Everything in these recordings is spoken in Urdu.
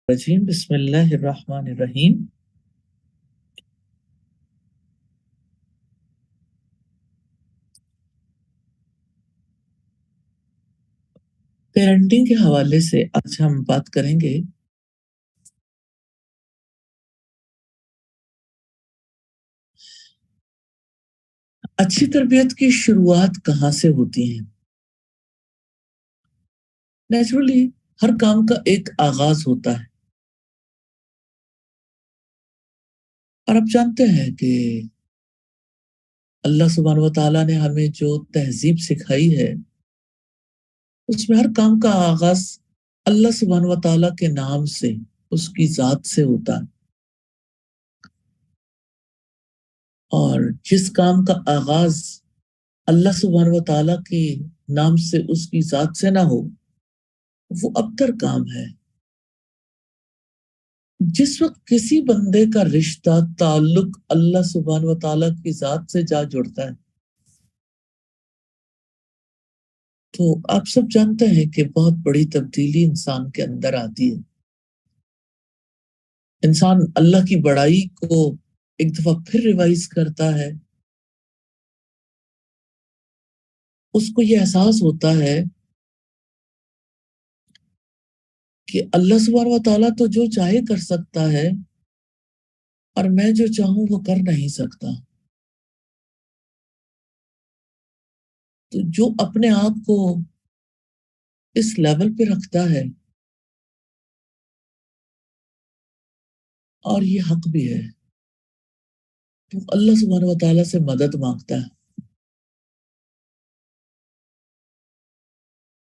الرجیم بسم اللہ الرحمن الرحیم۔ پیرنٹنگ کے حوالے سے آج ہم بات کریں گے اچھی تربیت کی شروعات کہاں سے ہوتی ہیں۔ نیچرلی ہر کام کا ایک آغاز ہوتا ہے، اور آپ جانتے ہیں کہ اللہ سبحانہ و تعالیٰ نے ہمیں جو تہذیب سکھائی ہے اس میں ہر کام کا آغاز اللہ سبحانہ و تعالیٰ کے نام سے، اس کی ذات سے ہوتا ہے، اور جس کام کا آغاز اللہ سبحانہ و تعالیٰ کے نام سے، اس کی ذات سے نہ ہو وہ ابتر کام ہے۔ جس وقت کسی بندے کا رشتہ تعلق اللہ سبحانہ و تعالیٰ کی ذات سے جا جڑتا ہے تو آپ سب جانتے ہیں کہ بہت بڑی تبدیلی انسان کے اندر آتی ہے۔ انسان اللہ کی بڑائی کو ایک دفعہ پھر ریوائز کرتا ہے، اس کو یہ احساس ہوتا ہے کہ اللہ سبحانہ و تعالیٰ تو جو چاہے کر سکتا ہے، اور میں جو چاہوں وہ کر نہیں سکتا۔ تو جو اپنے آپ کو اس لیول پہ رکھتا ہے، اور یہ حق بھی ہے، تو اللہ سبحانہ و تعالیٰ سے مدد مانگتا ہے،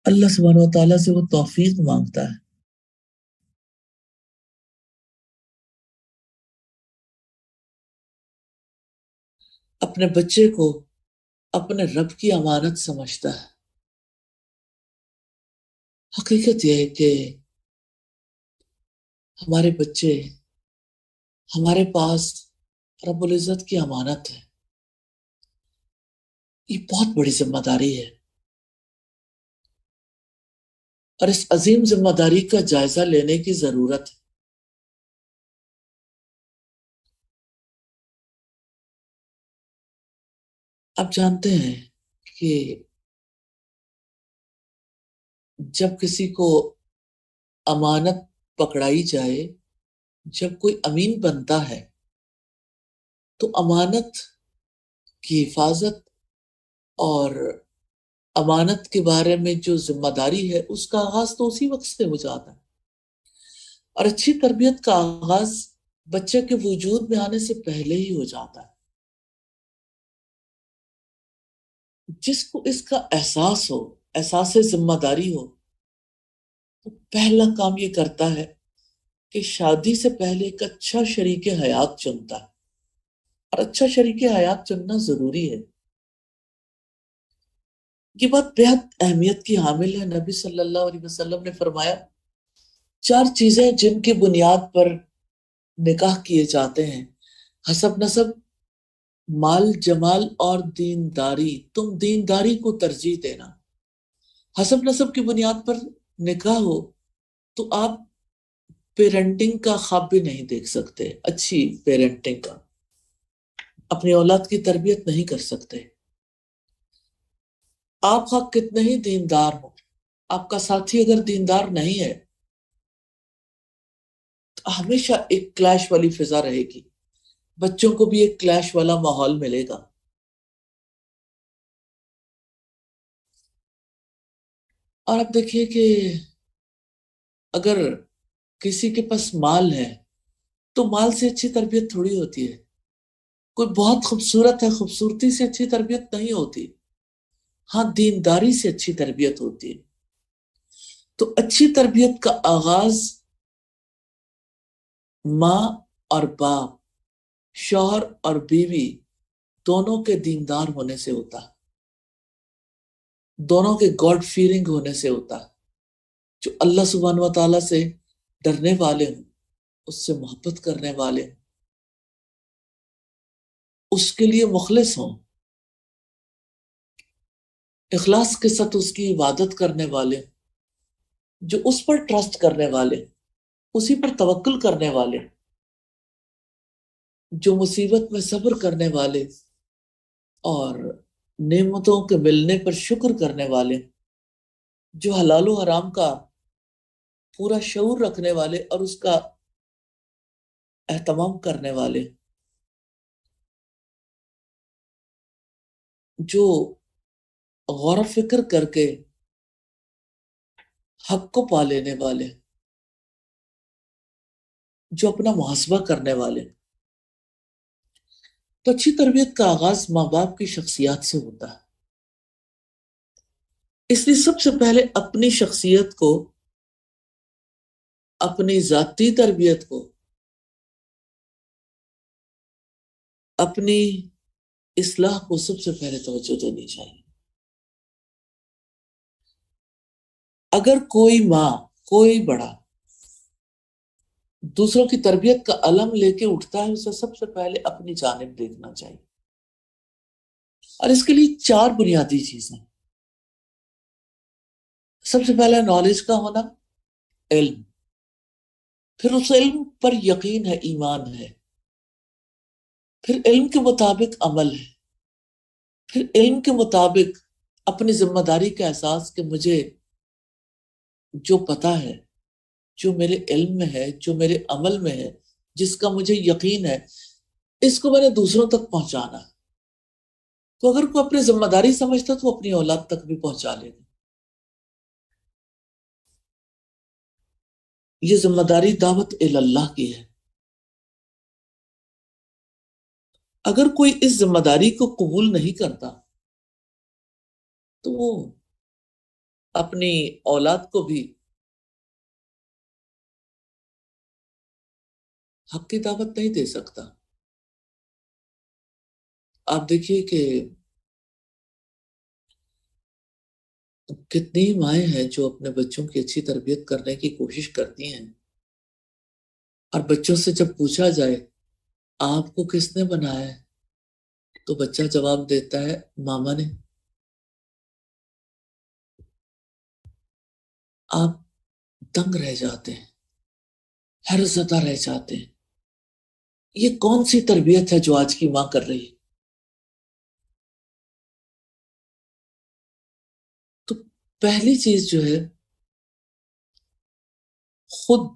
اللہ سبحانہ و تعالیٰ سے وہ توفیق مانگتا ہے۔ اپنے بچے کو اپنے رب کی امانت سمجھتا ہے۔ حقیقت یہ ہے کہ ہمارے بچے ہمارے پاس رب العزت کی امانت ہے، یہ بہت بڑی ذمہ داری ہے، اور اس عظیم ذمہ داری کا جائزہ لینے کی ضرورت ہے۔ آپ جانتے ہیں کہ جب کسی کو امانت پکڑائی جائے، جب کوئی امین بنتا ہے تو امانت کی حفاظت اور امانت کے بارے میں جو ذمہ داری ہے اس کا آغاز تو اسی وقت سے ہو جاتا ہے، اور اچھی تربیت کا آغاز بچے کے وجود میں آنے سے پہلے ہی ہو جاتا ہے۔ جس کو اس کا احساس ہو، احساس ذمہ داری ہو، تو پہلا کام یہ کرتا ہے کہ شادی سے پہلے ایک اچھا شریک حیات چنتا ہے، اور اچھا شریک حیات چننا ضروری ہے۔ یہ بات بہت اہمیت کی حامل ہے۔ نبی صلی اللہ علیہ وسلم نے فرمایا 4 چیزیں جن کی بنیاد پر نکاح کیے جاتے ہیں: حسب نسب، مال جمال، اور دینداری۔ تم دینداری کو ترجیح دینا۔ حسب نسب کی بنیاد پر نکاح ہو تو آپ پیرنٹنگ کا خواب بھی نہیں دیکھ سکتے، اچھی پیرنٹنگ کا، اپنی اولاد کی تربیت نہیں کر سکتے۔ آپ خواہ کتنے ہی دیندار ہو، آپ کا ساتھی اگر دیندار نہیں ہے تو ہمیشہ ایک کلیش والی فضا رہے گی، بچوں کو بھی ایک کلیش والا ماحول ملے گا۔ اور آپ دیکھیے کہ اگر کسی کے پاس مال ہے تو مال سے اچھی تربیت تھوڑی ہوتی ہے۔ کوئی بہت خوبصورت ہے، خوبصورتی سے اچھی تربیت نہیں ہوتی، ہاں دینداری سے اچھی تربیت ہوتی ہے۔ تو اچھی تربیت کا آغاز ماں اور باپ، شوہر اور بیوی دونوں کے دیندار ہونے سے ہوتا ہے، دونوں کے گاڈ فیئرنگ ہونے سے ہوتا ہے، جو اللہ سبحانہ و تعالیٰ سے ڈرنے والے ہوں، اس سے محبت کرنے والے ہوں، اس کے لیے مخلص ہوں، اخلاص کے ساتھ اس کی عبادت کرنے والے ہوں، جو اس پر ٹرسٹ کرنے والے ہوں۔ اسی پر توکل کرنے والے، جو مصیبت میں صبر کرنے والے اور نعمتوں کے ملنے پر شکر کرنے والے، جو حلال و حرام کا پورا شعور رکھنے والے اور اس کا اہتمام کرنے والے، جو غور و فکر کر کے حق کو پا لینے والے، جو اپنا محاسبہ کرنے والے۔ تو اچھی تربیت کا آغاز ماں باپ کی شخصیات سے ہوتا ہے۔ اس لیے سب سے پہلے اپنی شخصیت کو، اپنی ذاتی تربیت کو، اپنی اصلاح کو سب سے پہلے توجہ دینی چاہیے۔ اگر کوئی ماں، کوئی بڑا دوسروں کی تربیت کا علم لے کے اٹھتا ہے، اسے سب سے پہلے اپنی جانب دیکھنا چاہیے، اور اس کے لیے 4 بنیادی چیزیں۔ سب سے پہلے نالج کا ہونا، علم، پھر اس علم پر یقین ہے، ایمان ہے، پھر علم کے مطابق عمل ہے، پھر علم کے مطابق اپنی ذمہ داری کا احساس کہ مجھے جو پتا ہے، جو میرے علم میں ہے، جو میرے عمل میں ہے، جس کا مجھے یقین ہے، اس کو میں نے دوسروں تک پہنچانا ہے۔ تو اگر کوئی اپنی ذمہ داری سمجھتا تو وہ اپنی اولاد تک بھی پہنچا لے گا۔ یہ ذمہ داری دعوت اللہ کی ہے۔ اگر کوئی اس ذمہ داری کو قبول نہیں کرتا تو وہ اپنی اولاد کو بھی حق کی دعوت نہیں دے سکتا۔ آپ دیکھیے کہ کتنی مائیں ہیں جو اپنے بچوں کی اچھی تربیت کرنے کی کوشش کرتی ہیں، اور بچوں سے جب پوچھا جائے آپ کو کس نے بنایا ہے تو بچہ جواب دیتا ہے ماما نے۔ آپ دنگ رہ جاتے ہیں، حیرت زدہ رہ جاتے ہیں، یہ کون سی تربیت ہے جو آج کی ماں کر رہی ہے؟ تو پہلی چیز جو ہے، خود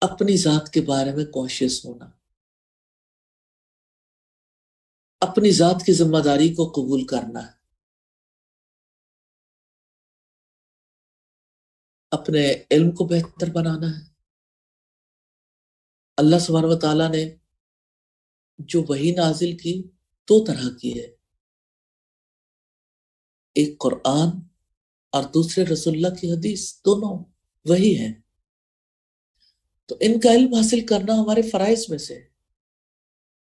اپنی ذات کے بارے میں کانشیس ہونا، اپنی ذات کی ذمہ داری کو قبول کرنا ہے، اپنے علم کو بہتر بنانا ہے۔ اللہ سبحانہ و تعالیٰ نے جو وحی نازل کی 2 طرح کی ہے، ایک قرآن اور دوسرے رسول اللہ کی حدیث، دونوں وہی ہیں۔ تو ان کا علم حاصل کرنا ہمارے فرائض میں سے،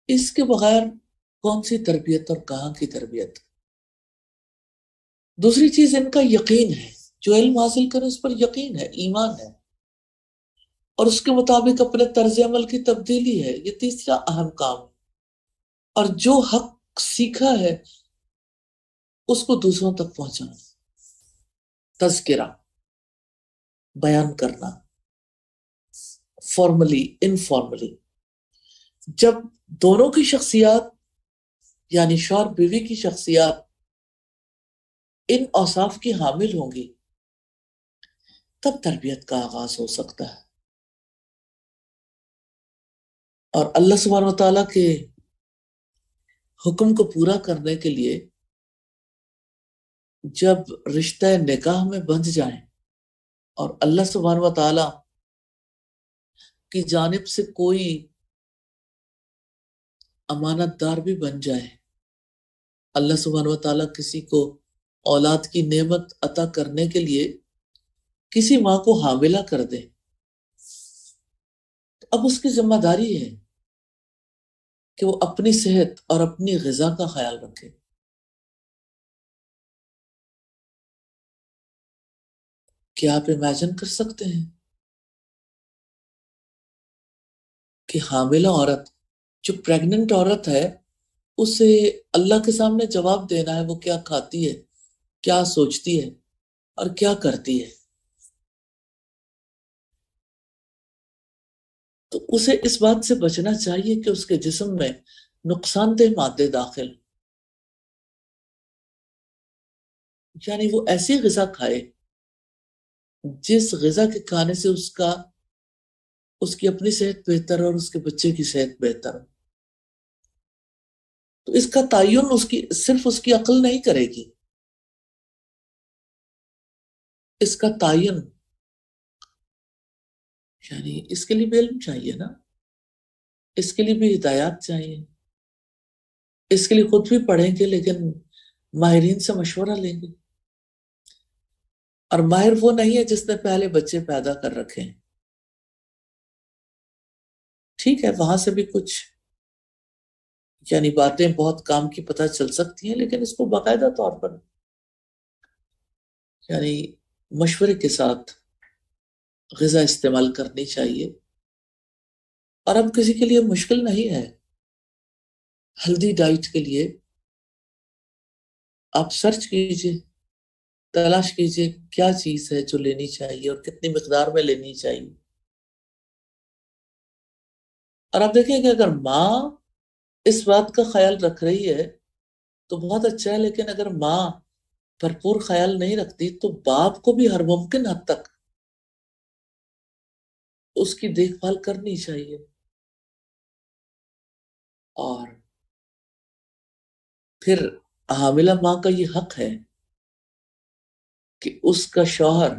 اس کے بغیر کون سی تربیت اور کہاں کی تربیت۔ دوسری چیز ان کا یقین ہے، جو علم حاصل کرے اس پر یقین ہے، ایمان ہے، اور اس کے مطابق اپنے طرز عمل کی تبدیلی ہے۔ یہ تیسرا اہم کام۔ اور جو حق سیکھا ہے اس کو دوسروں تک پہنچانا، تذکرہ، بیان کرنا، فارملی انفارملی۔ جب دونوں کی شخصیات، یعنی شوہر بیوی کی شخصیات ان اوصاف کی حامل ہوں گی تب تربیت کا آغاز ہو سکتا ہے۔ اور اللہ سبحانہ و تعالیٰ کے حکم کو پورا کرنے کے لیے جب رشتہ نکاح میں بندھ جائیں اور اللہ سبحانہ و تعالیٰ کی جانب سے کوئی امانت دار بھی بن جائے، اللہ سبحانہ و تعالیٰ کسی کو اولاد کی نعمت عطا کرنے کے لیے کسی ماں کو حاملہ کر دے، تو اب اس کی ذمہ داری ہے کہ وہ اپنی صحت اور اپنی غذا کا خیال رکھے۔ کیا آپ امیجن کر سکتے ہیں کہ حاملہ عورت، جو پریگننٹ عورت ہے، اسے اللہ کے سامنے جواب دینا ہے وہ کیا کھاتی ہے، کیا سوچتی ہے اور کیا کرتی ہے۔ تو اسے اس بات سے بچنا چاہیے کہ اس کے جسم میں نقصان دہ مادے داخل، یعنی وہ ایسی غذا کھائے جس غذا کے کھانے سے اس کی اپنی صحت بہتر اور اس کے بچے کی صحت بہتر ہو۔ تو اس کا تعین صرف اس کی عقل نہیں کرے گی، اس کا تعین یعنی اس کے لیے بھی علم چاہیے نا، اس کے لیے بھی ہدایات چاہیے، اس کے لیے خود بھی پڑھیں گے لیکن ماہرین سے مشورہ لیں گے۔ اور ماہر وہ نہیں ہے جس نے پہلے بچے پیدا کر رکھے ہیں، ٹھیک ہے وہاں سے بھی کچھ یعنی باتیں بہت کام کی پتہ چل سکتی ہیں، لیکن اس کو باقاعدہ طور پر یعنی مشورے کے ساتھ غذا استعمال کرنی چاہیے۔ اور اب کسی کے لیے مشکل نہیں ہے، ہیلدی ڈائٹ کے لیے آپ سرچ کیجئے، تلاش کیجئے کیا چیز ہے جو لینی چاہیے اور کتنی مقدار میں لینی چاہیے۔ اور آپ دیکھیں کہ اگر ماں اس بات کا خیال رکھ رہی ہے تو بہت اچھا ہے، لیکن اگر ماں بھرپور خیال نہیں رکھتی تو باپ کو بھی ہر ممکن حد تک اس کی دیکھ بھال کرنی چاہیے۔ اور پھر حاملہ ماں کا یہ حق ہے کہ اس کا شوہر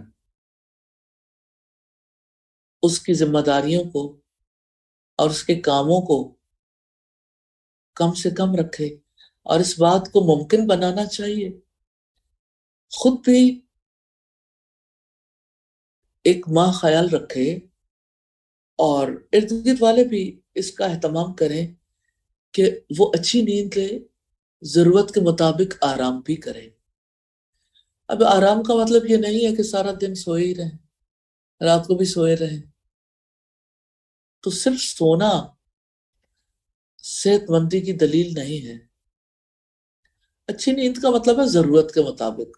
اس کی ذمہ داریوں کو اور اس کے کاموں کو کم سے کم رکھے، اور اس بات کو ممکن بنانا چاہیے خود بھی ایک ماں خیال رکھے اور ارد گرد والے بھی اس کا اہتمام کریں کہ وہ اچھی نیند لے، ضرورت کے مطابق آرام بھی کرے۔ اب آرام کا مطلب یہ نہیں ہے کہ سارا دن سوئے ہی رہیں، رات کو بھی سوئے رہیں۔ تو صرف سونا صحت مندی کی دلیل نہیں ہے، اچھی نیند کا مطلب ہے ضرورت کے مطابق۔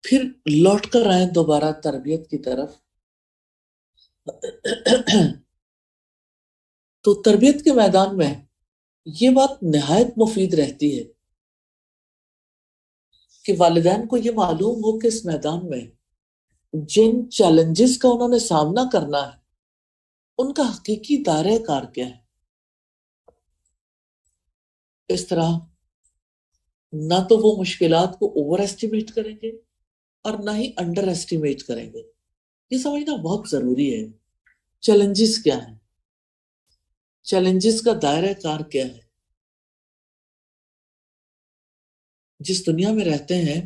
پھر لوٹ کر آئیں دوبارہ تربیت کی طرف۔ تو تربیت کے میدان میں یہ بات نہایت مفید رہتی ہے کہ والدین کو یہ معلوم ہو کہ اس میدان میں جن چیلنجز کا انہوں نے سامنا کرنا ہے ان کا حقیقی دائرہ کار کیا ہے۔ اس طرح نہ تو وہ مشکلات کو اوور ایسٹیمیٹ کریں گے اور نہ ہی انڈر ایسٹیمیٹ کریں گے۔ یہ سمجھنا بہت ضروری ہے، چیلنجز کیا ہیں، چیلنجز کا دائرہ کار کیا ہے۔ جس دنیا میں رہتے ہیں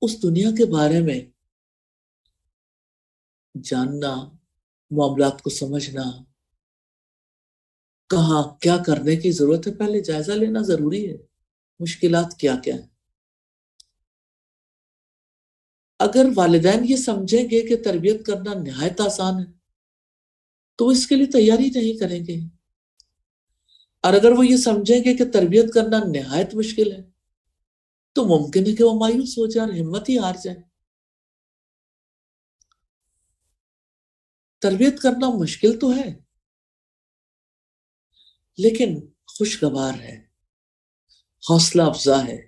اس دنیا کے بارے میں جاننا، معاملات کو سمجھنا، کہاں کیا کرنے کی ضرورت ہے پہلے جائزہ لینا ضروری ہے، مشکلات کیا کیا ہیں۔ اگر والدین یہ سمجھیں گے کہ تربیت کرنا نہایت آسان ہے تو اس کے لیے تیاری نہیں کریں گے، اور اگر وہ یہ سمجھیں گے کہ تربیت کرنا نہایت مشکل ہے تو ممکن ہے کہ وہ مایوس ہو جائیں اور ہمت ہی ہار جائیں۔ تربیت کرنا مشکل تو ہے لیکن خوشگوار ہے، حوصلہ افزا ہے،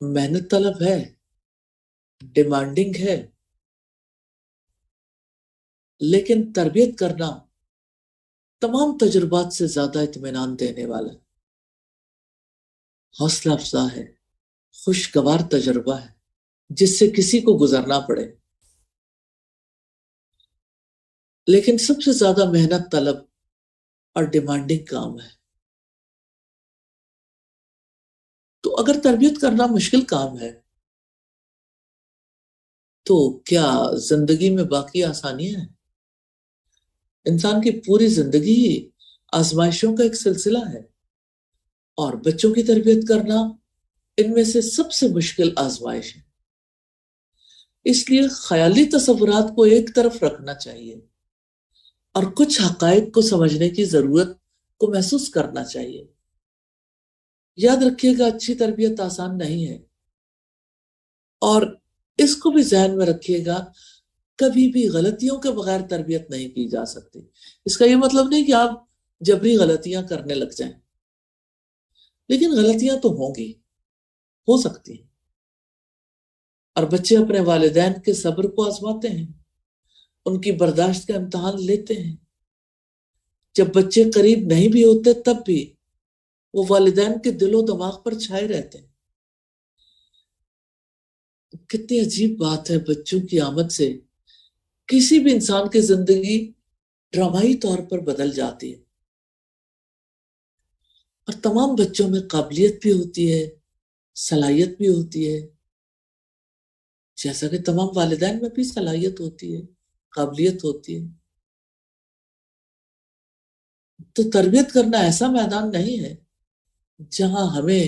محنت طلب ہے، ڈیمانڈنگ ہے، لیکن تربیت کرنا تمام تجربات سے زیادہ اطمینان دینے والا ہے، حوصلہ افزا ہے، خوشگوار تجربہ ہے جس سے کسی کو گزرنا پڑے، لیکن سب سے زیادہ محنت طلب اور ڈیمانڈنگ کام ہے۔ تو اگر تربیت کرنا مشکل کام ہے تو کیا زندگی میں باقی آسانیاں ہیں؟ انسان کی پوری زندگی ہی آزمائشوں کا ایک سلسلہ ہے، اور بچوں کی تربیت کرنا ان میں سے سب سے مشکل آزمائش ہے۔ اس لیے خیالی تصورات کو ایک طرف رکھنا چاہیے اور کچھ حقائق کو سمجھنے کی ضرورت کو محسوس کرنا چاہیے۔ یاد رکھیے گا اچھی تربیت آسان نہیں ہے، اور اس کو بھی ذہن میں رکھیے گا، کبھی بھی غلطیوں کے بغیر تربیت نہیں کی جا سکتی۔ اس کا یہ مطلب نہیں کہ آپ جبری غلطیاں کرنے لگ جائیں، لیکن غلطیاں تو ہوں گی، ہو سکتی ہیں، اور بچے اپنے والدین کے صبر کو آزماتے ہیں، ان کی برداشت کا امتحان لیتے ہیں۔ جب بچے قریب نہیں بھی ہوتے تب بھی وہ والدین کے دل و دماغ پر چھائے رہتے ہیں۔ کتنی عجیب بات ہے، بچوں کی آمد سے کسی بھی انسان کی زندگی ڈرامائی طور پر بدل جاتی ہے، اور تمام بچوں میں قابلیت بھی ہوتی ہے، صلاحیت بھی ہوتی ہے، جیسا کہ تمام والدین میں بھی صلاحیت ہوتی ہے، قابلیت ہوتی ہے۔ تو تربیت کرنا ایسا میدان نہیں ہے جہاں ہمیں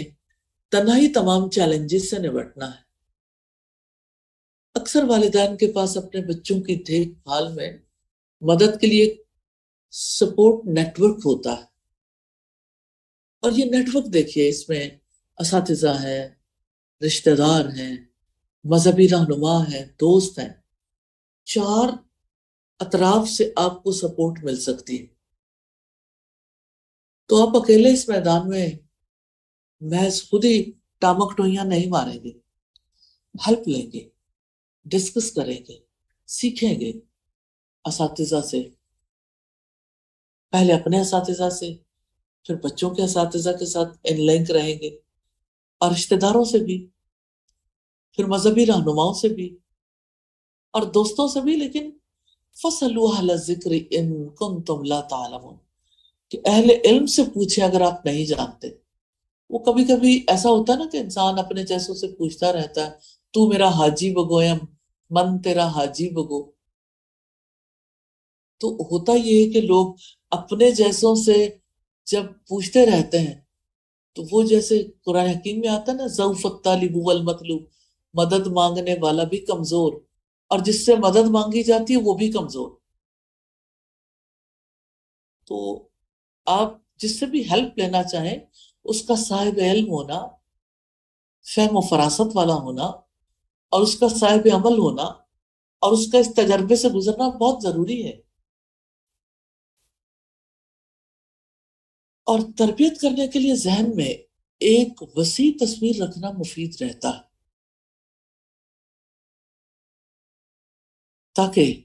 تنہائی تمام چیلنجز سے نمٹنا ہے۔ اکثر والدین کے پاس اپنے بچوں کی دیکھ بھال میں مدد کے لیے سپورٹ نیٹ ورک ہوتا ہے، اور یہ نیٹ ورک دیکھیے، اس میں اساتذہ ہیں، رشتہ دار ہیں، مذہبی رہنما ہیں، دوست ہیں، چار اطراف سے آپ کو سپورٹ مل سکتی ہے۔ تو آپ اکیلے اس میدان میں محض خود ہی ٹامک ٹوئیاں نہیں ماریں گے، ہیلپ لیں گے، ڈسکس کریں گے، سیکھیں گے اساتذہ سے، پہلے اپنے اساتذہ سے، پھر بچوں کے اساتذہ کے ساتھ ان لنک رہیں گے، اور رشتہ داروں سے بھی، پھر مذہبی رہنماؤں سے بھی، اور دوستوں سے بھی۔ لیکن فَاسْأَلُوا أَهْلَ الذِّكْرِ إِن كُنتُمْ لَا تَعْلَمُونَ، کہ اہل علم سے پوچھیں اگر آپ نہیں جانتے۔ وہ کبھی کبھی ایسا ہوتا ہے نا کہ انسان اپنے جیسوں سے پوچھتا رہتا ہے، تو میرا حاجی بگو یا من تیرا حاجی بگو۔ تو ہوتا یہ ہے کہ لوگ اپنے جیسوں سے جب پوچھتے رہتے ہیں تو وہ جیسے قرآن حکیم میں آتا ہے نا، ضعف الطالب والمطلوب، مدد مانگنے والا بھی کمزور، اور جس سے مدد مانگی جاتی ہے وہ بھی کمزور۔ تو آپ جس سے بھی ہیلپ لینا چاہیں، اس کا صاحب علم ہونا، فہم و فراست والا ہونا، اور اس کا صاحب عمل ہونا، اور اس کا اس تجربے سے گزرنا بہت ضروری ہے۔ اور تربیت کرنے کے لیے ذہن میں ایک وسیع تصویر رکھنا مفید رہتا ہے، تاکہ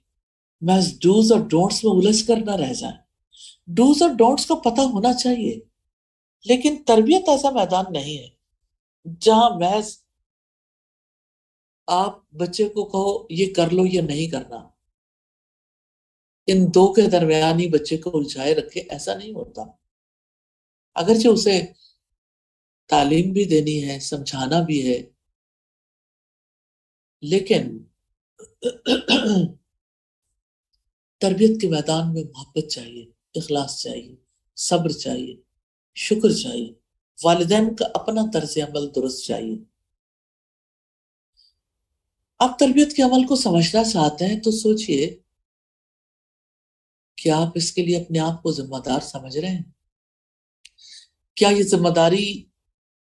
محض ڈوز اور ڈونٹس میں الجھ کر نہ رہ جائیں۔ ڈوز اور ڈونٹس کا پتہ ہونا چاہیے، لیکن تربیت ایسا میدان نہیں ہے جہاں محض آپ بچے کو کہو یہ کر لو، یہ نہیں کرنا، ان دو کے درمیان ہی بچے کو الجھائے رکھے، ایسا نہیں ہوتا۔ اگرچہ اسے تعلیم بھی دینی ہے، سمجھانا بھی ہے، لیکن تربیت کے میدان میں محبت چاہیے، اخلاص چاہیے، صبر چاہیے، شکر چاہیے، والدین کا اپنا طرز عمل درست چاہیے۔ آپ تربیت کے عمل کو سمجھنا چاہتے ہیں تو سوچئے کہ آپ اس کے لیے اپنے آپ کو ذمہ دار سمجھ رہے ہیں؟ کیا یہ ذمہ داری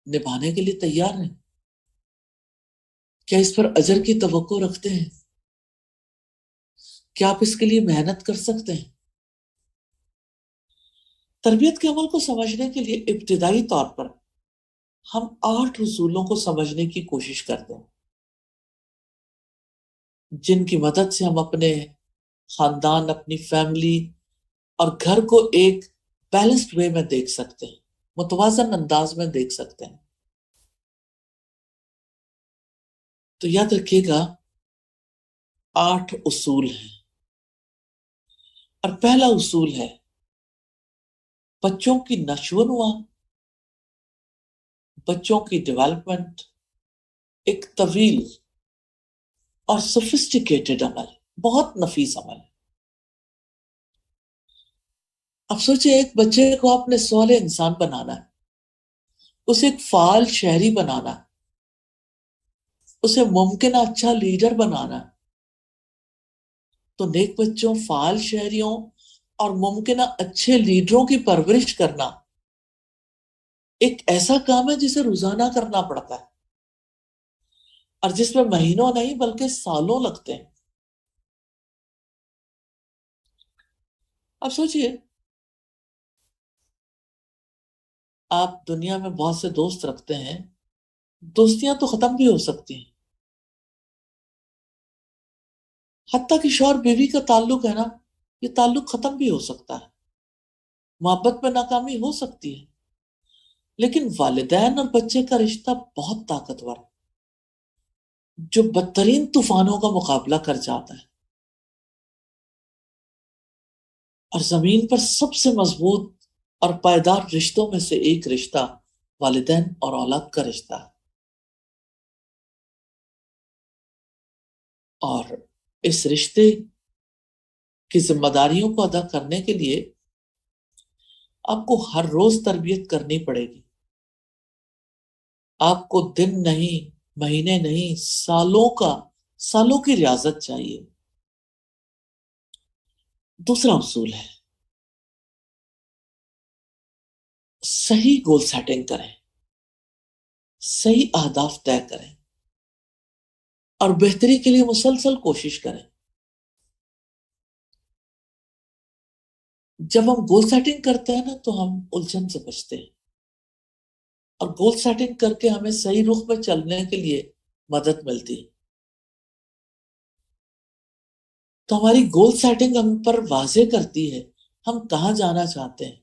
نبھانے کے لیے تیار ہیں؟ کیا اس پر اجر کی توقع رکھتے ہیں؟ کیا آپ اس کے لیے محنت کر سکتے ہیں؟ تربیت کے عمل کو سمجھنے کے لیے ابتدائی طور پر ہم 8 اصولوں کو سمجھنے کی کوشش کرتے ہیں، جن کی مدد سے ہم اپنے خاندان، اپنی فیملی اور گھر کو ایک بیلنسڈ وے میں دیکھ سکتے ہیں، متوازن انداز میں دیکھ سکتے ہیں۔ تو یاد رکھیے گا 8 اصول ہیں، اور پہلا اصول ہے بچوں کی نشو و نما، بچوں کی ڈیولپمنٹ ایک طویل اور سوفسٹیکیٹڈ عمل، بہت نفیس عمل ہے۔ اب سوچیں، ایک بچے کو آپ نے صالح انسان بنانا ہے، اسے ایک فعال شہری بنانا ہے، اسے ممکنہ اچھا لیڈر بنانا ہے۔ تو نیک بچوں، فعال شہریوں اور ممکنہ اچھے لیڈروں کی پرورش کرنا ایک ایسا کام ہے جسے روزانہ کرنا پڑتا ہے اور جس میں مہینوں نہیں بلکہ سالوں لگتے ہیں. اب سوچئے، آپ دنیا میں بہت سے دوست رکھتے ہیں، دوستیاں تو ختم بھی ہو سکتی ہیں. حتیٰ کہ شوہر بیوی کا تعلق ہے نا، یہ تعلق ختم بھی ہو سکتا ہے، محبت میں ناکامی ہو سکتی ہے. لیکن والدین اور بچے کا رشتہ بہت طاقتور ہے، جو بدترین طوفانوں کا مقابلہ کر جاتا ہے. اور زمین پر سب سے مضبوط اور پائیدار رشتوں میں سے ایک رشتہ والدین اور اولاد کا رشتہ ہے. اور اس رشتے کی ذمہ داریوں کو ادا کرنے کے لیے آپ کو ہر روز تربیت کرنی پڑے گی. آپ کو دن نہیں، مہینے نہیں، سالوں کی ریاضت چاہیے. دوسرا اصول ہے صحیح گول سیٹنگ کریں، صحیح اہداف طے کریں اور بہتری کے لیے مسلسل کوشش کریں. جب ہم گول سیٹنگ کرتے ہیں نا تو ہم الجھن سے بچتے ہیں، اور گول سیٹنگ کر کے ہمیں صحیح رخ میں چلنے کے لیے مدد ملتی ہے. تو ہماری گول سیٹنگ ہم پر واضح کرتی ہے ہم کہاں جانا چاہتے ہیں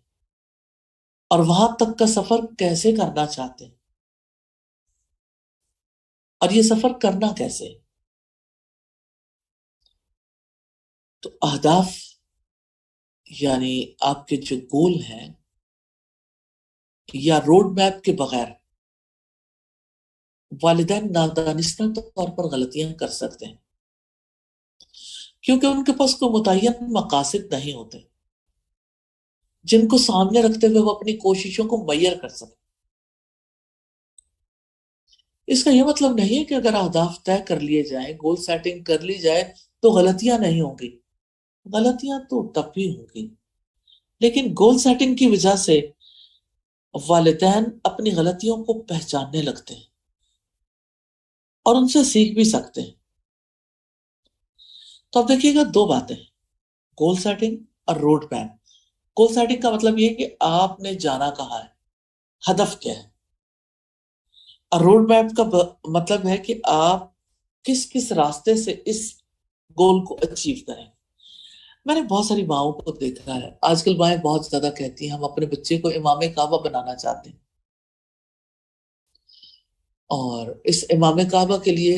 اور وہاں تک کا سفر کیسے کرنا چاہتے ہیں، اور یہ سفر کرنا کیسے. تو اہداف یعنی آپ کے جو گول ہیں یا روڈ میپ کے بغیر والدین نادانستہ طور پر غلطیاں کر سکتے ہیں، کیونکہ ان کے پاس کوئی متعین مقاصد نہیں ہوتے جن کو سامنے رکھتے ہوئے وہ اپنی کوششوں کو میسر کر سکتے. اس کا یہ مطلب نہیں ہے کہ اگر اہداف طے کر لیے جائیں، گول سیٹنگ کر لی جائے تو غلطیاں نہیں ہوں گی. غلطیاں تو تب بھی ہوں گی، لیکن گول سیٹنگ کی وجہ سے والدین اپنی غلطیوں کو پہچاننے لگتے ہیں اور ان سے سیکھ بھی سکتے ہیں. تو اب دیکھیے گا دو باتیں، گول سیٹنگ اور روڈ میپ. گول سیٹنگ کا مطلب یہ کہ آپ نے جانا کہاں ہے، ہدف کیا ہے. اور روڈ میپ کا مطلب ہے کہ آپ کس کس راستے سے اس گول کو اچیو کریں. میں نے بہت ساری ماؤں کو دیکھا ہے، آج کل مائیں بہت زیادہ کہتی ہیں ہم اپنے بچے کو امام کعبہ بنانا چاہتے ہیں، اور اس امام کعبہ کے لیے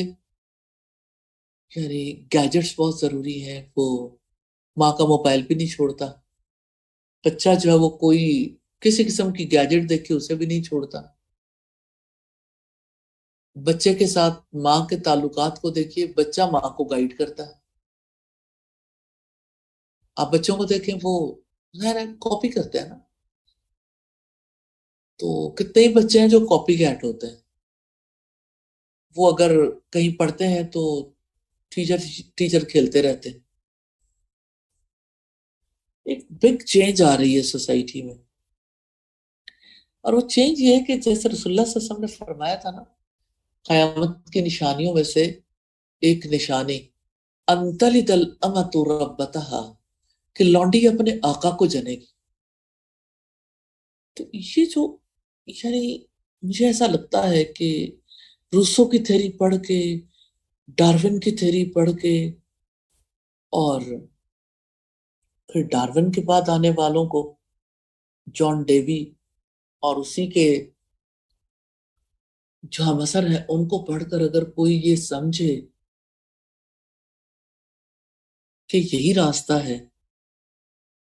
یعنی گیجٹس بہت ضروری ہیں. وہ ماں کا موبائل بھی نہیں چھوڑتا، بچہ جو ہے وہ کوئی کسی قسم کی گیجٹ دیکھ کے اسے بھی نہیں چھوڑتا. بچے کے ساتھ ماں کے تعلقات کو دیکھیے، بچہ ماں کو گائیڈ کرتا ہے. آپ بچوں کو دیکھیں وہ ظاہر ہے کاپی کرتے ہیں نا، تو کتنے ہی بچے ہیں جو کاپی کیٹ ہوتے ہیں. وہ اگر کہیں پڑھتے ہیں تو ٹیچر ٹیچر کھیلتے رہتے ہیں. ایک بگ چینج آ رہی ہے سوسائٹی میں، اور وہ چینج یہ ہے کہ جیسے رسول اللہ صلی اللہ علیہ وسلم نے فرمایا تھا نا، قیامت کی نشانیوں میں سے ایک نشانی انتلد الامۃ ربتہا، کہ لونڈی اپنے آقا کو جنے گی. تو یہ جو یعنی مجھے ایسا لگتا ہے کہ روسو کی تھیری پڑھ کے، ڈارون کی تھیری پڑھ کے، اور پھر ڈارون کے بعد آنے والوں کو جان ڈیوی اور اسی کے جو ہم اثر ہیں ان کو پڑھ کر اگر کوئی یہ سمجھے کہ یہی راستہ ہے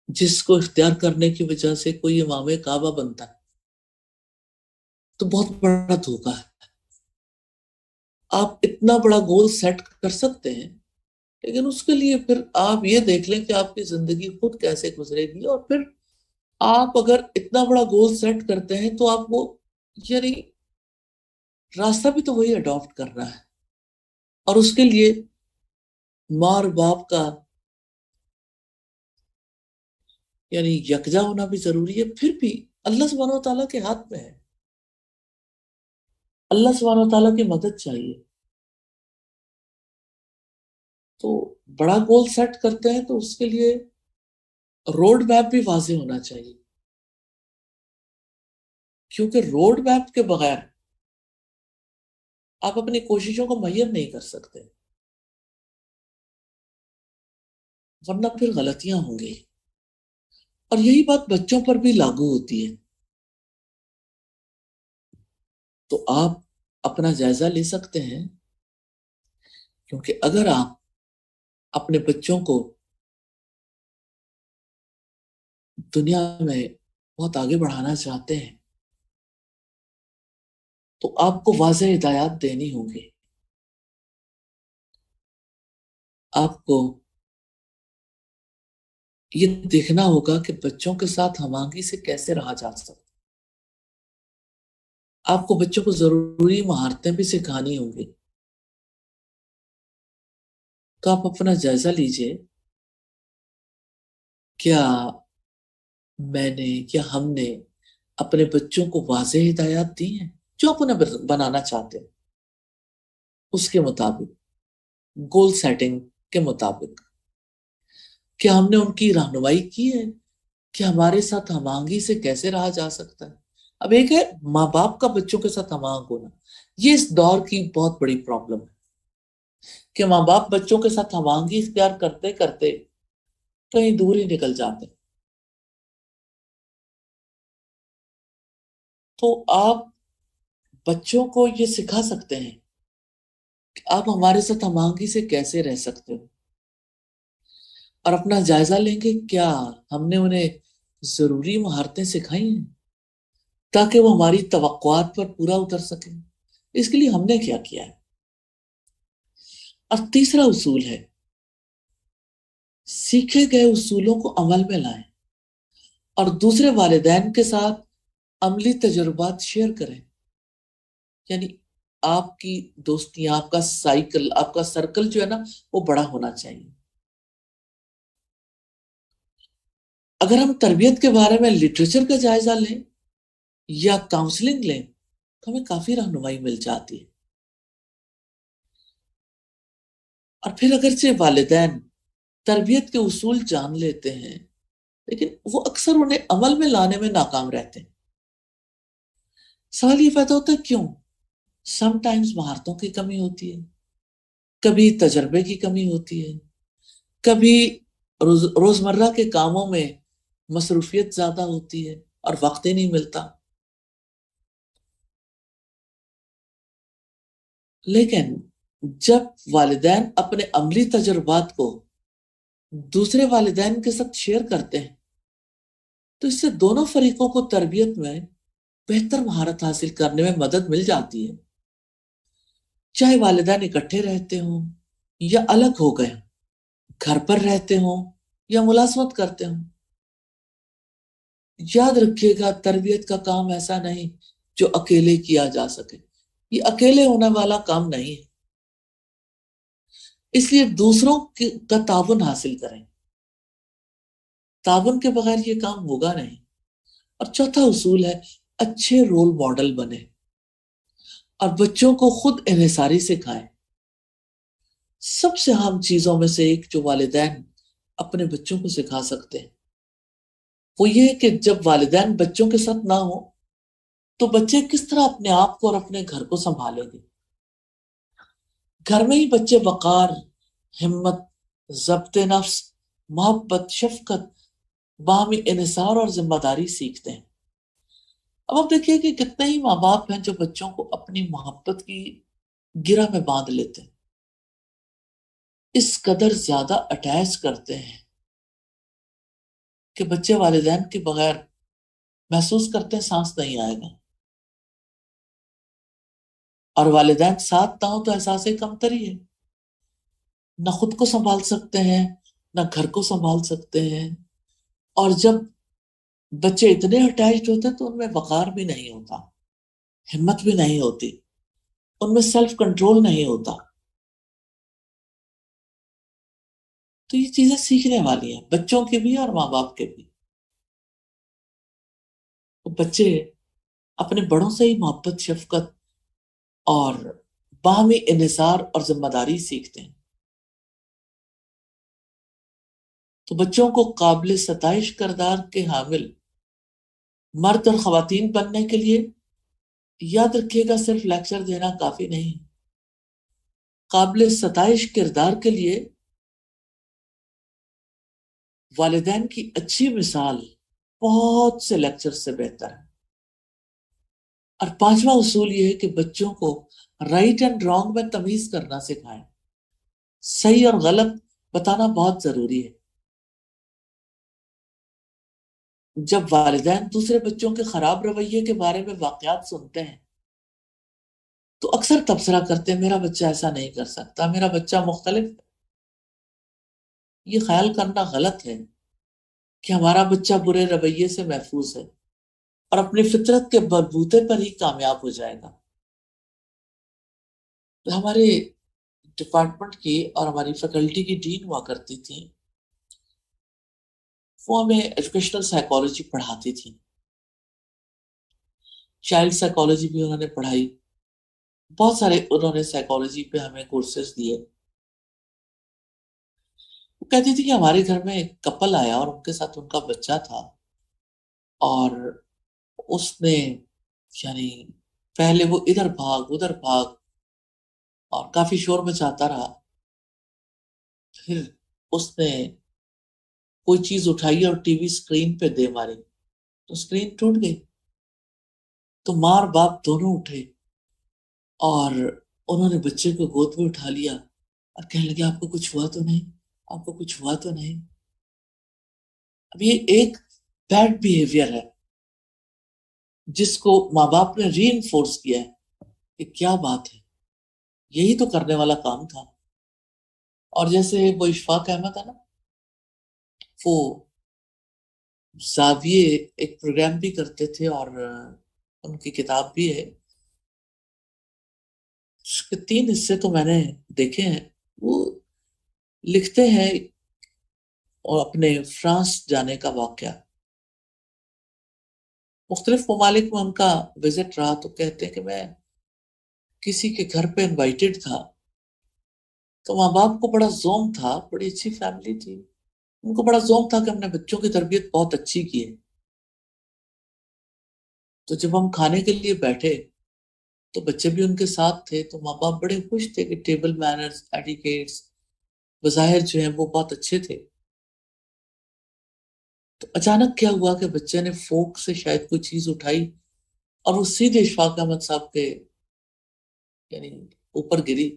جس کو اختیار کرنے کی وجہ سے کوئی امام کعبہ بنتا ہے، تو بہت بڑا دھوکہ ہے. آپ اتنا بڑا گول سیٹ کر سکتے ہیں، لیکن اس کے لیے پھر آپ یہ دیکھ لیں کہ آپ کی زندگی خود کیسے گزرے گی. اور پھر آپ اگر اتنا بڑا گول سیٹ کرتے ہیں تو آپ کو یعنی راستہ بھی تو وہی اڈاپٹ کرنا ہے. اور اس کے لیے ماں اور باپ کا یعنی یکجا ہونا بھی ضروری ہے. پھر بھی اللہ سبحانہ و تعالیٰ کے ہاتھ میں ہے. اللہ سبحانہ و تعالیٰ کی مدد چاہیے. تو بڑا گول سیٹ کرتے ہیں تو اس کے لیے روڈ میپ بھی واضح ہونا چاہیے، کیونکہ روڈ میپ کے بغیر آپ اپنی کوششوں کو میسر نہیں کر سکتے، ورنہ پھر غلطیاں ہوں گی. اور یہی بات بچوں پر بھی لاگو ہوتی ہے. تو آپ اپنا جائزہ لے سکتے ہیں، کیونکہ اگر آپ اپنے بچوں کو دنیا میں بہت آگے بڑھانا چاہتے ہیں تو آپ کو واضح ہدایات دینی ہوں گی. آپ کو یہ دیکھنا ہوگا کہ بچوں کے ساتھ ہم آہنگی سے کیسے رہا جا سکتا. آپ کو بچوں کو ضروری مہارتیں بھی سکھانی ہوں گی. تو آپ اپنا جائزہ لیجئے، کیا میں نے یا ہم نے اپنے بچوں کو واضح ہدایات دی ہیں جو آپ انہیں بنانا چاہتے ہیں، اس کے مطابق، گول سیٹنگ کے مطابق. کیا ہم نے ان کی رہنمائی کی ہے کہ ہمارے ساتھ ہم آہنگی سے کیسے رہا جا سکتا ہے. اب ایک ہے ماں باپ کا بچوں کے ساتھ ہم آہنگ ہونا، یہ اس دور کی بہت بڑی پرابلم ہے کہ ماں باپ بچوں کے ساتھ ہم آہنگی اختیار کرتے کرتے کہیں دور ہی نکل جاتے ہیں. تو آپ بچوں کو یہ سکھا سکتے ہیں کہ آپ ہمارے ساتھ ہم آہنگی سے کیسے رہ سکتے ہو، اور اپنا جائزہ لیں گے کیا ہم نے انہیں ضروری مہارتیں سکھائی ہیں تاکہ وہ ہماری توقعات پر پورا اتر سکیں. اس کے لیے ہم نے کیا کیا ہے. اور تیسرا اصول ہے، سیکھے گئے اصولوں کو عمل میں لائیں اور دوسرے والدین کے ساتھ عملی تجربات شیئر کریں. یعنی آپ کی دوستیاں، آپ کا سائیکل، آپ کا سرکل جو ہے نا وہ بڑا ہونا چاہیے. اگر ہم تربیت کے بارے میں لٹریچر کا جائزہ لیں یا کاؤنسلنگ لیں تو ہمیں کافی رہنمائی مل جاتی ہے. اور پھر اگرچہ والدین تربیت کے اصول جان لیتے ہیں لیکن وہ اکثر انہیں عمل میں لانے میں ناکام رہتے ہیں. سوال یہ پیدا ہوتا ہے کیوں؟ سم ٹائمز مہارتوں کی کمی ہوتی ہے، کبھی تجربے کی کمی ہوتی ہے، کبھی روزمرہ کے کاموں میں مصروفیت زیادہ ہوتی ہے اور وقت ہی نہیں ملتا. لیکن جب والدین اپنے عملی تجربات کو دوسرے والدین کے ساتھ شیئر کرتے ہیں تو اس سے دونوں فریقوں کو تربیت میں بہتر مہارت حاصل کرنے میں مدد مل جاتی ہے. چاہے والدین اکٹھے رہتے ہوں یا الگ ہو گئے، گھر پر رہتے ہوں یا ملازمت کرتے ہوں، یاد رکھیے گا تربیت کا کام ایسا نہیں جو اکیلے کیا جا سکے. یہ اکیلے ہونے والا کام نہیں ہے، اس لیے دوسروں کا تعاون حاصل کریں. تعاون کے بغیر یہ کام ہوگا نہیں. اور چوتھا اصول ہے اچھے رول ماڈل بنے اور بچوں کو خود انحصاری سکھائیں. سب سے اہم چیزوں میں سے ایک جو والدین اپنے بچوں کو سکھا سکتے ہیں وہ یہ کہ جب والدین بچوں کے ساتھ نہ ہو تو بچے کس طرح اپنے آپ کو اور اپنے گھر کو سنبھالیں گے. گھر میں ہی بچے وقار، ہمت، ضبط نفس، محبت، شفقت، باہمی انحصار اور ذمہ داری سیکھتے ہیں. اب آپ دیکھیے کہ کتنے ہی ماں باپ ہیں جو بچوں کو اپنی محبت کی گرہ میں باندھ لیتے ہیں، اس قدر زیادہ اٹیچ کرتے ہیں کہ بچے والدین کے بغیر محسوس کرتے ہیں سانس نہیں آئے گا. اور والدین ساتھ نہ ہو تو احساس کمتری ہے، نہ خود کو سنبھال سکتے ہیں نہ گھر کو سنبھال سکتے ہیں. اور جب بچے اتنے اٹیچڈ ہوتے ہیں تو ان میں وقار بھی نہیں ہوتا، ہمت بھی نہیں ہوتی، ان میں سیلف کنٹرول نہیں ہوتا. تو یہ چیزیں سیکھنے والی ہیں بچوں کے بھی اور ماں باپ کے بھی. تو بچے اپنے بڑوں سے ہی محبت، شفقت اور باہمی انحصار اور ذمہ داری سیکھتے ہیں. تو بچوں کو قابل ستائش کردار کے حامل مرد اور خواتین بننے کے لیے یاد رکھیے گا صرف لیکچر دینا کافی نہیں. قابل ستائش کردار کے لیے والدین کی اچھی مثال بہت سے لیکچر سے بہتر ہے. اور پانچواں اصول یہ ہے کہ بچوں کو رائٹ اینڈ رانگ میں تمیز کرنا سکھائیں. صحیح اور غلط بتانا بہت ضروری ہے. جب والدین دوسرے بچوں کے خراب رویے کے بارے میں واقعات سنتے ہیں تو اکثر تبصرہ کرتے ہیں میرا بچہ ایسا نہیں کر سکتا، میرا بچہ مختلف ہے. یہ خیال کرنا غلط ہے کہ ہمارا بچہ برے رویے سے محفوظ ہے اور اپنی فطرت کے بلبوتے پر ہی کامیاب ہو جائے گا. ہمارے ڈپارٹمنٹ کی اور ہماری فیکلٹی کی ڈین ہوا کرتی تھی، وہ ہمیں ایجوکیشنل سائیکالوجی پڑھاتی تھی. چائلڈ سائیکالوجی بھی انہوں نے پڑھائی، بہت سارے انہوں نے سائیکالوجی پہ ہمیں کورسز دیے. وہ کہتی تھی کہ ہمارے گھر میں ایک کپل آیا اور ان کے ساتھ ان کا بچہ تھا، اور اس نے یعنی پہلے وہ ادھر بھاگ ادھر بھاگ اور کافی شور مچاتا رہا. پھر اس نے کوئی چیز اٹھائی اور ٹی وی اسکرین پہ دے ماری تو اسکرین ٹوٹ گئی. تو ماں اور باپ دونوں اٹھے اور انہوں نے بچے کو گود میں اٹھا لیا اور کہنے لگے آپ کو کچھ ہوا تو نہیں، آپ کو کچھ ہوا تو نہیں. اب یہ ایک بیڈ بیہیویئر ہے جس کو ماں باپ نے ری انفورس کیا ہے کہ کیا بات ہے، یہی تو کرنے والا کام تھا. اور جیسے وہ اشفاق احمد ہے نا، وہ زاویے ایک پروگرام بھی کرتے تھے اور ان کی کتاب بھی ہے. اس کے 3 حصے تو میں نے دیکھے ہیں. وہ لکھتے ہیں اور اپنے فرانس جانے کا واقعہ، مختلف ممالک میں ان کا وزٹ رہا، تو کہتے ہیں کہ میں کسی کے گھر پہ انوائٹڈ تھا تو ماں باپ کو بڑا زوم تھا، بڑی اچھی فیملی تھی، ان کو بڑا زوم تھا کہ ہم نے بچوں کی تربیت بہت اچھی کی ہے. تو جب ہم کھانے کے لیے بیٹھے تو بچے بھی ان کے ساتھ تھے، تو ماں باپ بڑے خوش تھے کہ ٹیبل مینرز ایٹیکیٹس بظاہر جو ہیں وہ بہت اچھے تھے. تو اچانک کیا ہوا کہ بچے نے فوک سے شاید کوئی چیز اٹھائی اور وہ سیدھے اشفاق احمد صاحب کے یعنی اوپر گری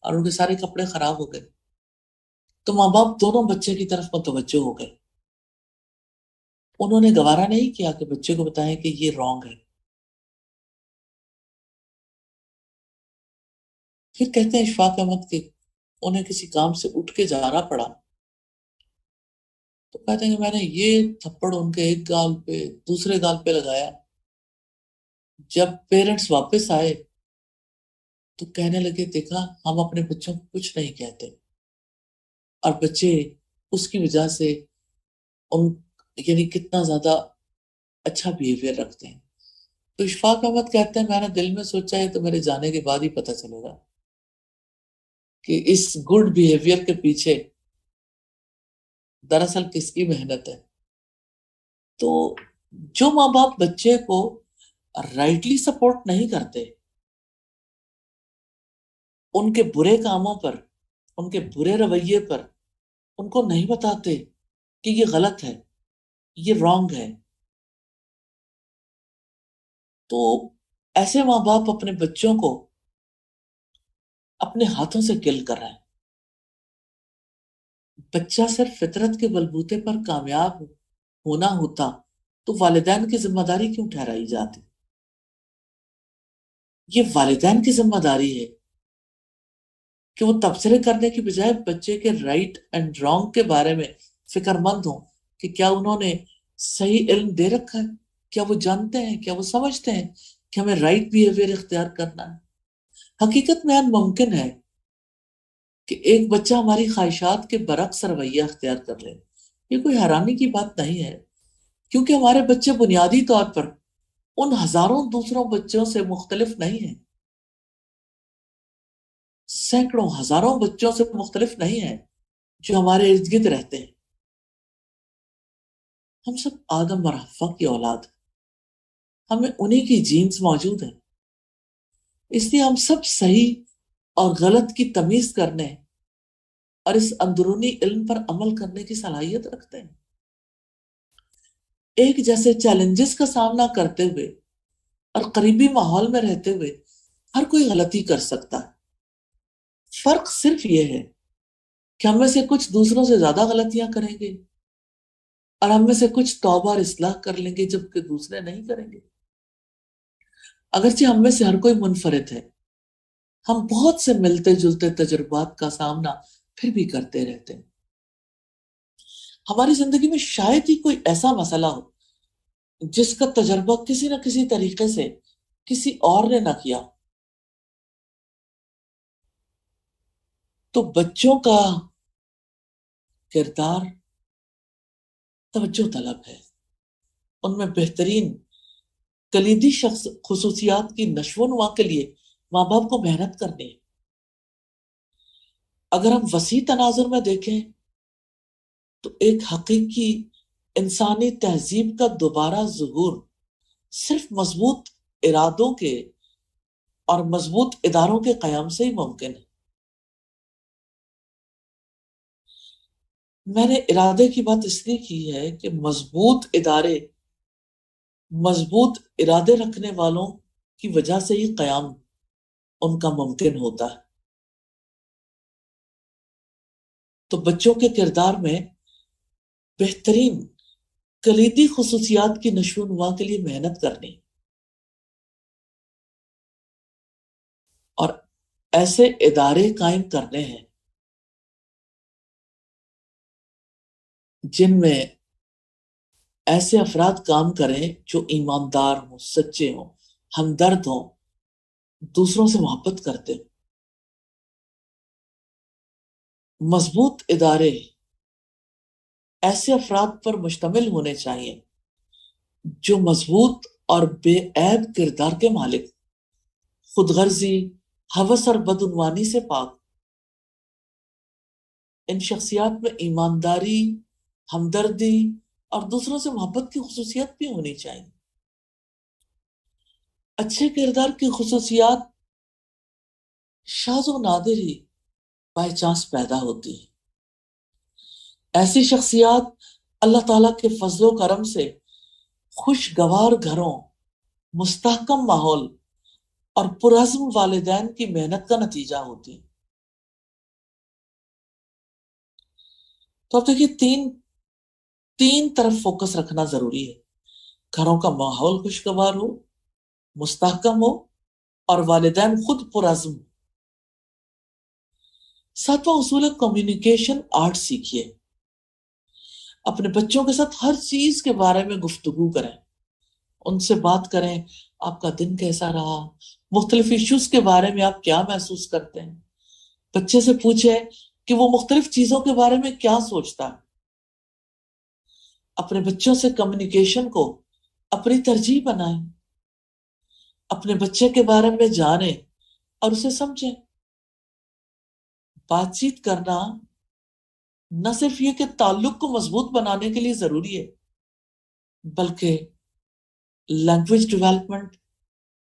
اور ان کے سارے کپڑے خراب ہو گئے. تو ماں باپ دونوں بچے کی طرف متوجہ ہو گئے. انہوں نے گوارا نہیں کیا کہ بچے کو بتائیں کہ یہ رانگ ہے. پھر کہتے ہیں اشفاق احمد کہ انہیں کسی کام سے اٹھ کے جانا پڑا، تو کہتے ہیں کہ میں نے یہ تھپڑ ان کے ایک گال پہ دوسرے گال پہ لگایا. جب پیرنٹس واپس آئے تو کہنے لگے دیکھا ہم اپنے بچوں کو کچھ نہیں کہتے، اور بچے اس کی وجہ سے ان یعنی کتنا زیادہ اچھا بیہیویئر رکھتے ہیں. تو اشفاق احمد کہتے ہیں میں نے دل میں سوچا ہے تو میرے جانے کے بعد ہی پتہ چلے گا کہ اس گڈ بیہیویئر کے پیچھے دراصل کس کی محنت ہے. تو جو ماں باپ بچے کو رائٹلی سپورٹ نہیں کرتے، ان کے برے کاموں پر، ان کے برے رویے پر ان کو نہیں بتاتے کہ یہ غلط ہے، یہ رانگ ہے، تو ایسے ماں باپ اپنے بچوں کو اپنے ہاتھوں سے کل کر رہے ہیں. بچہ صرف فطرت کے بلبوتے پر کامیاب ہونا ہوتا تو والدین کی ذمہ داری کیوں ٹھہرائی جاتی؟ یہ والدین کی ذمہ داری ہے کہ وہ تبصرے کرنے کی بجائے بچے کے رائٹ اینڈ رانگ کے بارے میں فکر مند ہوں کہ کیا انہوں نے صحیح علم دے رکھا ہے، کیا وہ جانتے ہیں، کیا وہ سمجھتے ہیں کہ ہمیں رائٹ بیہیویئر اختیار کرنا ہے. حقیقت میں ممکن ہے کہ ایک بچہ ہماری خواہشات کے برعکس رویہ اختیار کر لے. یہ کوئی حیرانی کی بات نہیں ہے، کیونکہ ہمارے بچے بنیادی طور پر ان ہزاروں دوسروں بچوں سے مختلف نہیں ہیں. سینکڑوں ہزاروں بچوں سے مختلف نہیں ہیں جو ہمارے ارد گرد رہتے ہیں. ہم سب آدم اور حوا کی اولاد ہیں. ہمیں انہی کی جینز موجود ہیں. اس لیے ہم سب صحیح اور غلط کی تمیز کرنے اور اس اندرونی علم پر عمل کرنے کی صلاحیت رکھتے ہیں. ایک جیسے چیلنجز کا سامنا کرتے ہوئے اور قریبی ماحول میں رہتے ہوئے ہر کوئی غلطی کر سکتا ہے. فرق صرف یہ ہے کہ ہم میں سے کچھ دوسروں سے زیادہ غلطیاں کریں گے اور ہم میں سے کچھ توبہ اور اصلاح کر لیں گے جبکہ دوسرے نہیں کریں گے. اگرچہ ہم میں سے ہر کوئی منفرد ہے، ہم بہت سے ملتے جلتے تجربات کا سامنا پھر بھی کرتے رہتے ہیں. ہماری زندگی میں شاید ہی کوئی ایسا مسئلہ ہو جس کا تجربہ کسی نہ کسی طریقے سے کسی اور نے نہ کیا. تو بچوں کا کردار توجہ طلب ہے. ان میں بہترین کلیدی خصوصیات کی نشو و نما کے لیے ماں باپ کو محنت کرنی ہے. اگر ہم وسیع تناظر میں دیکھیں تو ایک حقیقی انسانی تہذیب کا دوبارہ ظہور صرف مضبوط ارادوں کے اور مضبوط اداروں کے قیام سے ہی ممکن ہے. میں نے ارادے کی بات اس لیے کی ہے کہ مضبوط ادارے مضبوط ارادے رکھنے والوں کی وجہ سے ہی قیام ان کا ممکن ہوتا ہے. تو بچوں کے کردار میں بہترین کلیدی خصوصیات کی نشو و نما کے لیے محنت کرنی اور ایسے ادارے قائم کرنے ہیں جن میں ایسے افراد کام کریں جو ایماندار ہوں، سچے ہوں، ہمدرد ہوں، دوسروں سے محبت کرتے ہوں. مضبوط ادارے ایسے افراد پر مشتمل ہونے چاہیے جو مضبوط اور بے عیب کردار کے مالک، خود غرضی، ہوس اور بدعنوانی سے پاک. ان شخصیات میں ایمانداری، ہمدردی اور دوسروں سے محبت کی خصوصیت بھی ہونی چاہیے. اچھے کردار کی خصوصیات شاذ و نادر ہی بائی چانس پیدا ہوتی ہیں. ایسی شخصیات اللہ تعالیٰ کے فضل و کرم سے خوشگوار گھروں، مستحکم ماحول اور پرعزم والدین کی محنت کا نتیجہ ہوتی ہیں. تو اب دیکھیے تین طرف فوکس رکھنا ضروری ہے. گھروں کا ماحول خوشگوار ہو، مستحکم ہو اور والدین خود پرعزم. ساتواں اصول ہے کمیونیکیشن آرٹ سیکھیے. اپنے بچوں کے ساتھ ہر چیز کے بارے میں گفتگو کریں، ان سے بات کریں. آپ کا دن کیسا رہا، مختلف ایشوز کے بارے میں آپ کیا محسوس کرتے ہیں. بچے سے پوچھیں کہ وہ مختلف چیزوں کے بارے میں کیا سوچتا ہے. اپنے بچوں سے کمیونیکیشن کو اپنی ترجیح بنائیں. اپنے بچے کے بارے میں جانیں اور اسے سمجھیں. بات چیت کرنا نہ صرف یہ کہ تعلق کو مضبوط بنانے کے لیے ضروری ہے، بلکہ لینگویج ڈیولپمنٹ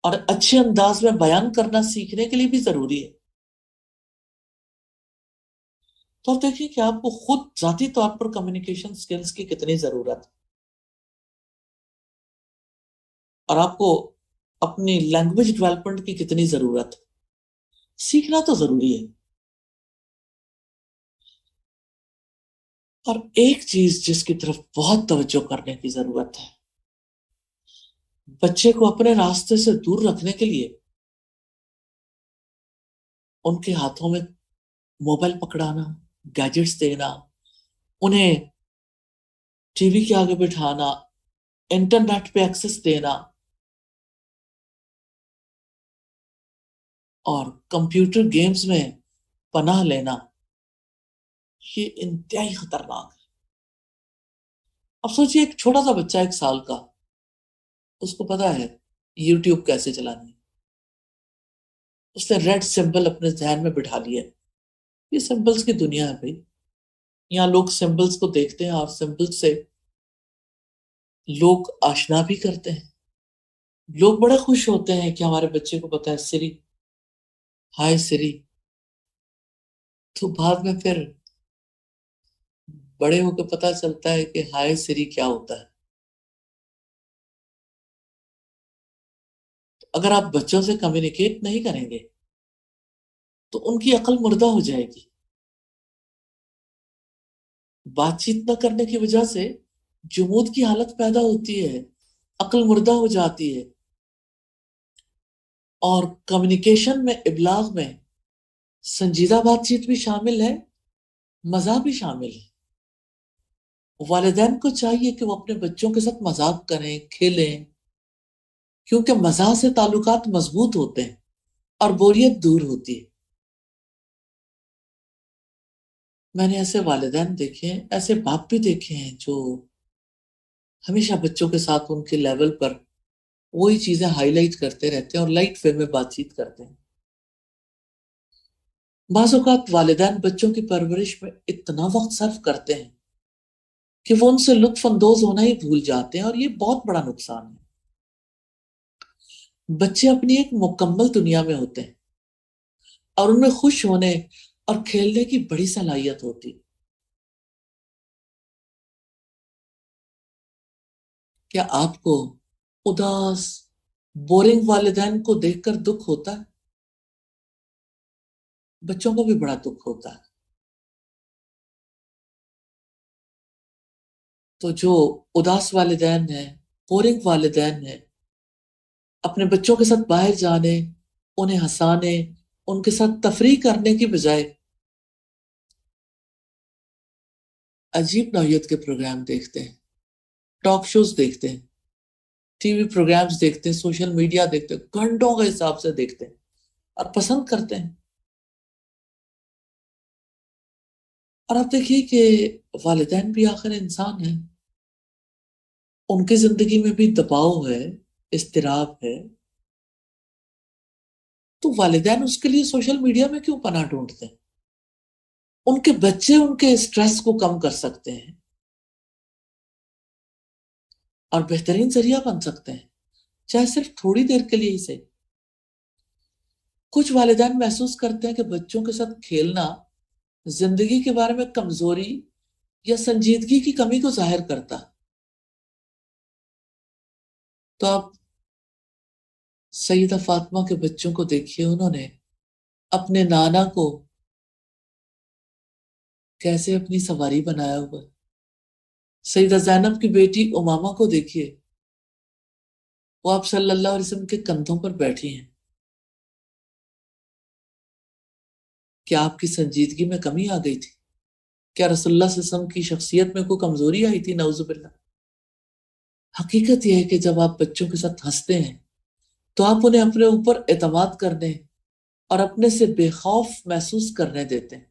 اور اچھے انداز میں بیان کرنا سیکھنے کے لیے بھی ضروری ہے. تو آپ دیکھیں کہ آپ کو خود ذاتی طور پر کمیونیکیشن سکلز کی کتنی ضرورت ہے، اور آپ کو اپنی لینگویج ڈیولپمنٹ کی کتنی ضرورت ہے. سیکھنا تو ضروری ہے. اور ایک چیز جس کی طرف بہت توجہ کرنے کی ضرورت ہے، بچے کو اپنے راستے سے دور رکھنے کے لیے ان کے ہاتھوں میں موبائل پکڑانا، گیجٹس دینا، انہیں ٹی وی کے آگے بٹھانا، انٹرنیٹ پہ ایکسس دینا اور کمپیوٹر گیمز میں پناہ لینا، یہ انتہائی خطرناک ہے. اب سوچئے ایک چھوٹا سا بچہ 1 سال کا، اس کو پتا ہے یوٹیوب کیسے چلانی ہے، اس نے ریڈ سمبل اپنے ذہن میں بٹھا لیا. یہ سمبلز کی دنیا ہے بھائی. یہاں لوگ سمبلز کو دیکھتے ہیں اور سمبلز سے لوگ آشنا بھی کرتے ہیں. لوگ بڑے خوش ہوتے ہیں کہ ہمارے بچے کو پتا ہے سری، ہائے سری. تو بعد میں پھر بڑے ہو کے پتا چلتا ہے کہ ہائے سری کیا ہوتا ہے. اگر آپ بچوں سے کمیونیکیٹ نہیں کریں گے تو ان کی عقل مردہ ہو جائے گی. بات چیت نہ کرنے کی وجہ سے جمود کی حالت پیدا ہوتی ہے، عقل مردہ ہو جاتی ہے. اور کمیونیکیشن میں، ابلاغ میں سنجیدہ بات چیت بھی شامل ہے، مزاح بھی شامل ہے. والدین کو چاہیے کہ وہ اپنے بچوں کے ساتھ مذاق کریں، کھیلیں، کیونکہ مزاح سے تعلقات مضبوط ہوتے ہیں اور بوریت دور ہوتی ہے. میں نے ایسے والدین دیکھے ہیں، ایسے باپ بھی دیکھے ہیں جو ہمیشہ بچوں کے ساتھ ان کے لیول پر وہی چیزیں ہائی لائٹ کرتے رہتے ہیں اور لائٹ وے میں بات چیت کرتے ہیں. بعض اوقات والدین بچوں کی پرورش میں اتنا وقت صرف کرتے ہیں کہ وہ ان سے لطف اندوز ہونا ہی بھول جاتے ہیں، اور یہ بہت بڑا نقصان ہے. بچے اپنی ایک مکمل دنیا میں ہوتے ہیں اور ان میں خوش ہونے اور کھیلنے کی بڑی صلاحیت ہوتی. کیا آپ کو اداس، بورنگ والدین کو دیکھ کر دکھ ہوتا ہے؟ بچوں کو بھی بڑا دکھ ہوتا ہے. تو جو اداس والدین ہیں، بورنگ والدین ہیں، اپنے بچوں کے ساتھ باہر جانے، انہیں ہنسانے، ان کے ساتھ تفریح کرنے کی بجائے عجیب نوعیت کے پروگرام دیکھتے ہیں، ٹاک شوز دیکھتے ہیں، ٹی وی پروگرامز دیکھتے ہیں، سوشل میڈیا دیکھتے ہیں، گھنٹوں کے حساب سے دیکھتے ہیں اور پسند کرتے ہیں. اور آپ دیکھیے کہ والدین بھی آخر انسان ہیں، ان کی زندگی میں بھی دباؤ ہے، اضطراب ہے. تو والدین اس کے لیے سوشل میڈیا میں کیوں پناہ ڈھونڈتے ہیں؟ ان کے بچے ان کے اسٹریس کو کم کر سکتے ہیں اور بہترین ذریعہ بن سکتے ہیں، چاہے صرف تھوڑی دیر کے لیے ہی سے. کچھ والدین محسوس کرتے ہیں کہ بچوں کے ساتھ کھیلنا زندگی کے بارے میں کمزوری یا سنجیدگی کی کمی کو ظاہر کرتا. تو آپ سیدہ فاطمہ کے بچوں کو دیکھیے، انہوں نے اپنے نانا کو کیسے اپنی سواری بنایا ہوا. سیدہ زینب کی بیٹی امامہ کو دیکھیے، وہ آپ صلی اللہ علیہ وسلم کے کندھوں پر بیٹھی ہیں. کیا آپ کی سنجیدگی میں کمی آ گئی تھی؟ کیا رسول اللہ صلی اللہ علیہ وسلم کی شخصیت میں کوئی کمزوری آئی تھی؟ نعوذ باللہ. حقیقت یہ ہے کہ جب آپ بچوں کے ساتھ ہنستے ہیں تو آپ انہیں اپنے اوپر اعتماد کرنے اور اپنے سے بے خوف محسوس کرنے دیتے ہیں.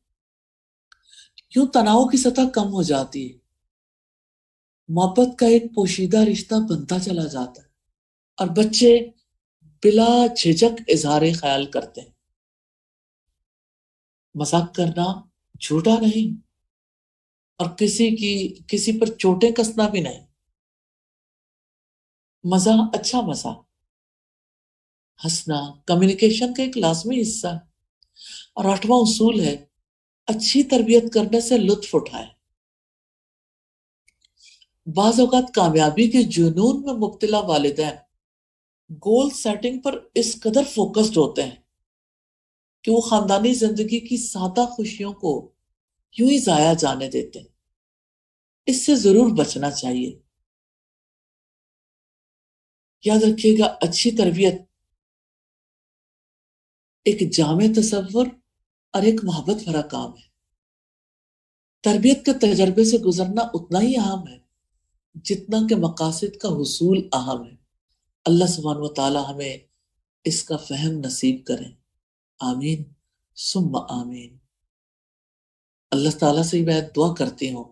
کیوں تناؤ کی سطح کم ہو جاتی ہے، محبت کا ایک پوشیدہ رشتہ بنتا چلا جاتا ہے اور بچے بلا جھجک اظہار خیال کرتے ہیں. مذاق کرنا جھوٹا نہیں اور کسی پر چوٹیں کسنا بھی نہیں. مزہ، اچھا مزہ، ہنسنا کمیونیکیشن کا ایک لازمی حصہ ہے. اور 8واں اصول ہے، اچھی تربیت کرنے سے لطف اٹھائے. بعض اوقات کامیابی کے جنون میں مبتلا والدین گول سیٹنگ پر اس قدر فوکسڈ ہوتے ہیں کہ وہ خاندانی زندگی کی سادہ خوشیوں کو یوں ہی ضائع جانے دیتے ہیں. اس سے ضرور بچنا چاہیے. یاد رکھیے گا، اچھی تربیت ایک جامع تصور اور ایک محبت بھرا کام ہے. تربیت کے تجربے سے گزرنا اتنا ہی اہم ہے جتنا کہ مقاصد کا حصول اہم ہے. اللہ سبحانہ و تعالی ہمیں اس کا فہم نصیب کریں. آمین ثم آمین. اللہ تعالیٰ سے میں دعا کرتی ہوں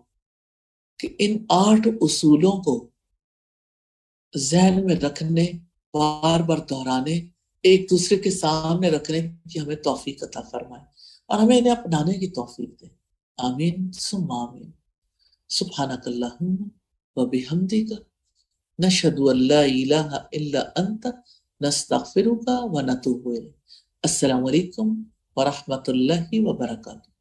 کہ ان 8 اصولوں کو ذہن میں رکھنے، بار بار دہرانے، ایک دوسرے کے سامنے رکھنے کی ہمیں توفیق عطا فرمائے اور ہمیں انہیں اپنانے کی توفیق دے. آمین ثم آمین. سبحانک اللہم و بحمدک نشہد ان لا الہ الا انت نستغفرک و نتوب الیک. السلام علیکم ورحمۃ اللہ وبرکاتہ.